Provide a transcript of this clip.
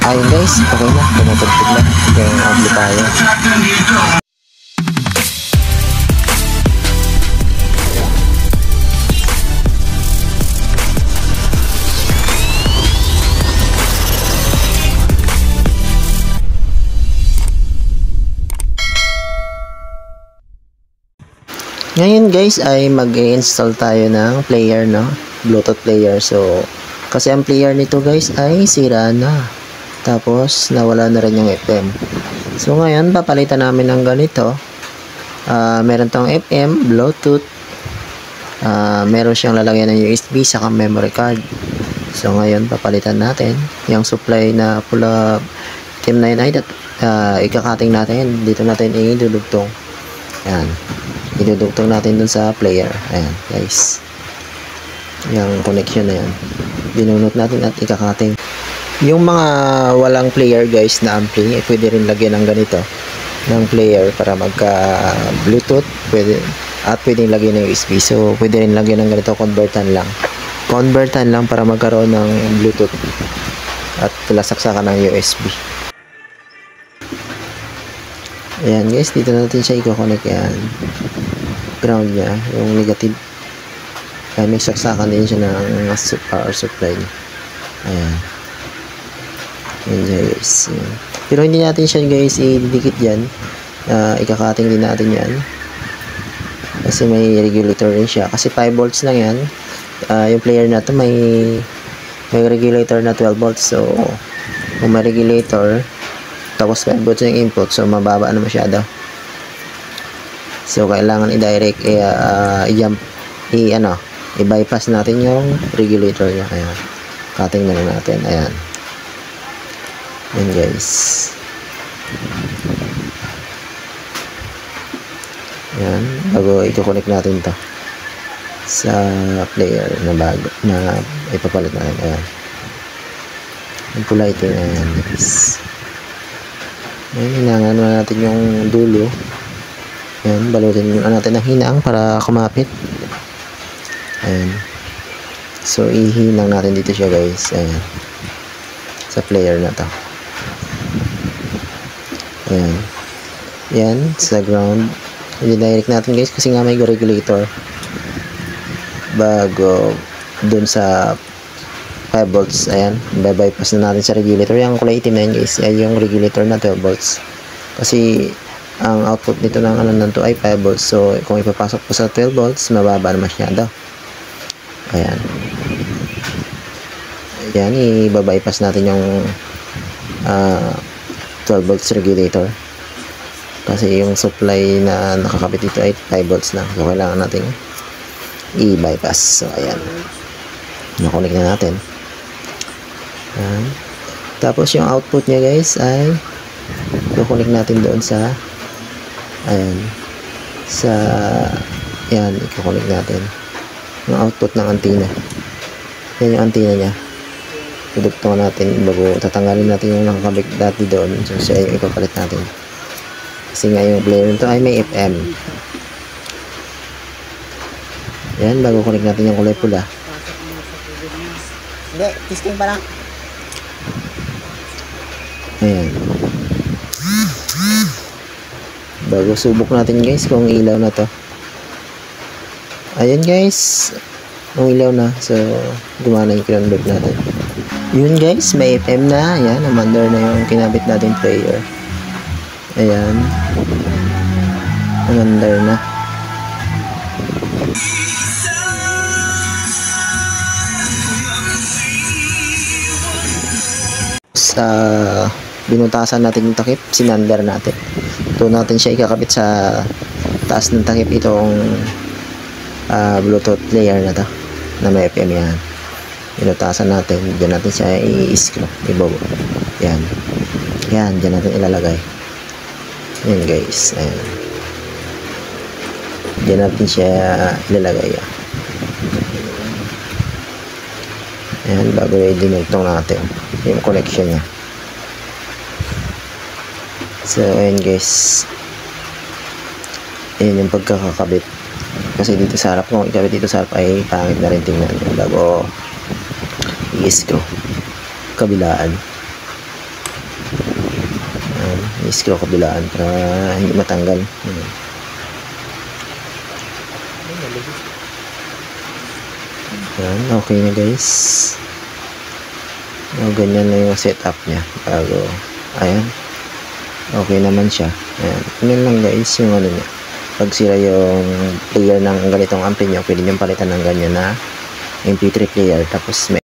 Ayun guys, okay na, tumutugtog na yung amplifier. Ngayon guys ay mag-install tayo ng player, no? Bluetooth player. So kasi ang player nito guys ay sira na. Tapos nawala na rin yung FM. So ngayon papalitan namin ng ganito. Meron tong FM, Bluetooth. Meron siyang lalagyan ng USB saka memory card. So ngayon papalitan natin yung supply na pula Team 99 at ikakating natin. Dito natin idudugtong. Yan. Idudugtong natin dun sa player. Ayan guys, yung connection na yan binunot natin at ikakating. Yung mga walang player guys na ampli, pwede rin lagyan ng ganito ng player para magka bluetooth, pwede, at pwede lagyan ng USB. So pwede rin lagyan ng ganito, convertan lang para magkaroon ng bluetooth at lasaksakan ng USB. Ayan guys, dito natin siya i-connect. Yan, ground niya, yung negative. Kaya may saksakan din siya ng power supply niya. Ayan. Ayan guys. Ayan. Pero hindi natin siya guys ididikit dyan. Ikakating din natin yan. Kasi may regulator rin siya. Kasi 5 volts lang yan. Yung player na to may regulator na 12 volts. So kung may regulator tapos 5 volts yung input, so mababa na masyado. So kailangan i-direct i-jump, i-bypass natin yung regulator niya. Ayan, cutting na natin. Ayan. Ayan guys. Ayan, bago i-connect natin to sa player na bago na ipapalit natin. Ayan, yung pula ito. Ayan guys. Ayan, hinangan na natin yung dulo. Ayan, balutin natin ng hinang para kumapit. Ayan. So ihinang natin dito siya guys. Ayan, sa player na to. Ayan. Ayan, sa ground. I-direct natin guys kasi nga may regulator bago dun sa 5 volts. Ayan, bypass na natin sa regulator. Yung kulay itim na yun guys ay yung regulator na 12 volts. Kasi ang output nito ng nanto ay 5 volts. So kung ipapasok po sa 12 volts, mababa na masyado. Ayan. Ayan, i-bypass natin yung 12 volts regulator. Kasi yung supply na nakakabit dito ay 5 volts lang. So kailangan natin i-bypass. So ayan, na-connect na natin. Ayan. Tapos yung output niya guys ay i-connect natin doon sa yan, i-connect natin yung output ng antenna. Yan yung antenna niya. Idugtong natin bago tatanggalin natin yung nakakabit dati doon. So siya yung ipapalit natin. Kasi nga yung player nito ay may FM. Yan, bago connect natin yung kulay pula. Hindi, testing pa lang. Ayan. Bago subok natin guys kung ilaw na to. Ayan guys, kung ilaw na. So gumana yung kinonvert natin. Yun guys, may FM na. Ayan, umandar na yung kinabit natin player. Ayan, umandar na. Sa binutasan natin yung takip, sinandar natin. Doon natin siya ikakabit sa taas ng takip itong Bluetooth player na to na may FM. Yan, binutasan natin. Diyan natin siya i-screw, ibobo. Yan, yan, diyan natin ilalagay. Yan guys. Ayan, diyan natin siya ilalagay. Ayan, bago i-dinugtong natin yung connection niya. So ayan guys, ayan yung pagkakakabit. Kasi dito sa harap, kung ikabit dito sa harap ay pangit na rin tingnan bago i-screw kabilaan. screw kabilaan para hindi matanggal. Ayan. Ayan, okay na guys. Ganyan na yung setup niya bago. Ayan, okay naman siya. Ayan, yun lang guys yung ano niya. Pag sira yung player ng ganitong ampli nyo, pwede nyo palitan ng ganyan na MP3 player, tapos may